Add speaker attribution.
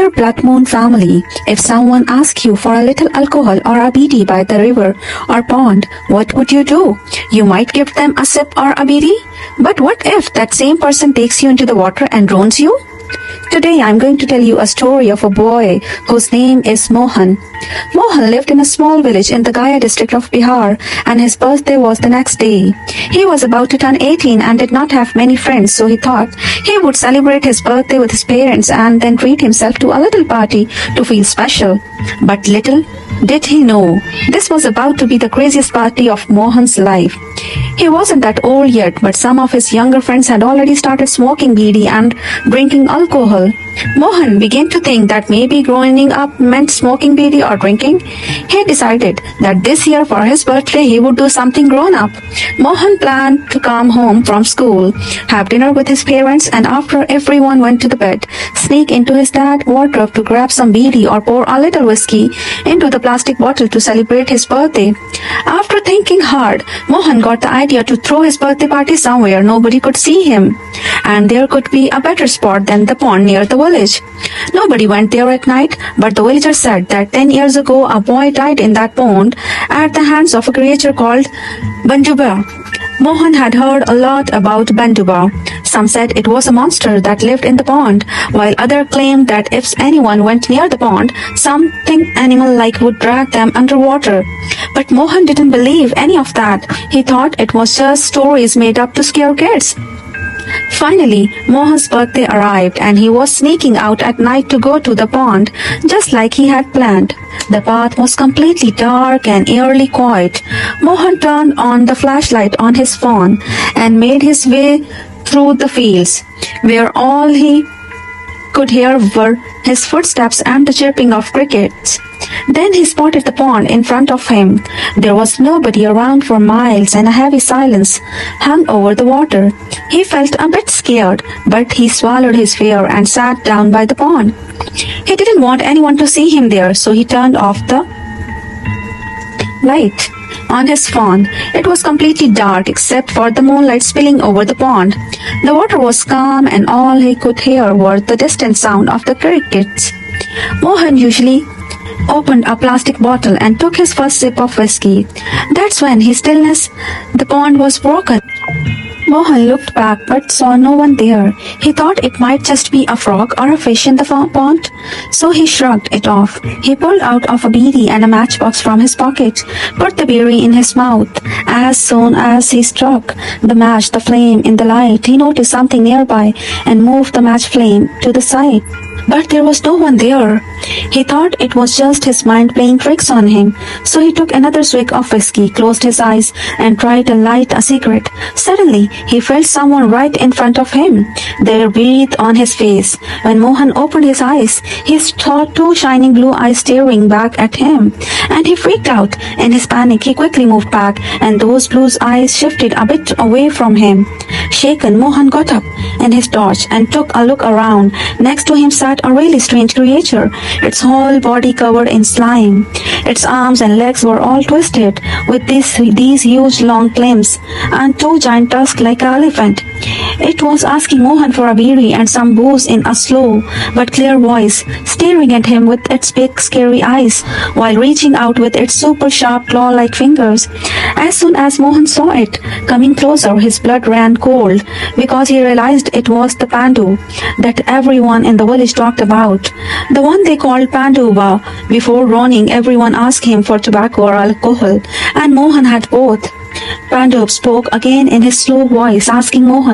Speaker 1: dear Blood Moon family, if someone asks you for a little alcohol or a bidi by the river or pond, what would you do? You might give them a sip or a bidi, but what if that same person takes you into the water and drowns you? Today I'm going to tell you a story of a boy whose name is Mohan. Mohan lived in a small village in the Gaya district of Bihar, and his birthday was the next day. He was about to turn 18 and did not have many friends, so he thought he would celebrate his birthday with his parents and then treat himself to a little party to feel special. But little did he know, this was about to be the craziest party of Mohan's life. He wasn't that old yet, but some of his younger friends had already started smoking bidi and drinking alcohol. Mohan began to think that maybe growing up meant smoking bidi or drinking. He decided that this year for his birthday he would do something grown up. Mohan planned to come home from school, have dinner with his parents, and after everyone went to the bed, sneak into his dad's wardrobe to grab some bidi or pour a little whiskey into the plastic bottle to celebrate his birthday. After thinking hard, Mohan got the idea to throw his birthday party somewhere nobody could see him, and there could be a better spot than the pond near the village. Nobody went there at night, but the villagers said that 10 years ago a boy died in that pond at the hands of a creature called Pandu Ubba. Mohan had heard a lot about Pandu Ubba. Some said it was a monster that lived in the pond, while others claimed that if anyone went near the pond, something animal-like would drag them underwater. But Mohan didn't believe any of that. He thought it was just stories made up to scare kids. Finally, Mohan's birthday arrived and he was sneaking out at night to go to the pond, just like he had planned. The path was completely dark and eerily quiet. Mohan turned on the flashlight on his phone and made his way through the fields, where all he could hear were his footsteps and the chirping of crickets. Then he spotted the pond in front of him. There was nobody around for miles, and a heavy silence hung over the water. He felt a bit scared, but he swallowed his fear and sat down by the pond. He didn't want anyone to see him there, so he turned off the light on his phone. It was completely dark except for the moonlight spilling over the pond. The water was calm and all he could hear were the distant sound of the crickets. Mohan usually opened a plastic bottle and took his first sip of whiskey. That's when his stillness, the pond was broken. Mohan looked back but saw no one there. He thought it might just be a frog or a fish in the pond, so he shrugged it off. He pulled out of a bidi and a matchbox from his pocket, put the berry in his mouth. As soon as he struck the flame in the light, he noticed something nearby and moved the match flame to the side. But there was no one there. He thought it was just his mind playing tricks on him, so he took another swig of whiskey, closed his eyes, and tried to light a cigarette. Suddenly, he felt someone right in front of him. They breathed on his face. When Mohan opened his eyes, he saw two shining blue eyes staring back at him, and he freaked out. In his panic, he quickly moved back, and those blue eyes shifted a bit away from him. Shaken, Mohan got up in his torch and took a look around. Next to him sat a really strange creature, its whole body covered in slime. Its arms and legs were all twisted, with these huge long limbs and two giant tusks like an elephant. It was asking Mohan for a bidi and some booze in a slow but clear voice, staring at him with its big scary eyes, while reaching out with its super sharp claw-like fingers. As soon as Mohan saw it coming closer, his blood ran cold, because he realized it was the Pandu that everyone in the village talked about, the one they called Pandu Ubba. Before drowning, everyone asked him for tobacco or alcohol, and Mohan had both. Pandu spoke again in his slow voice, asking Mohan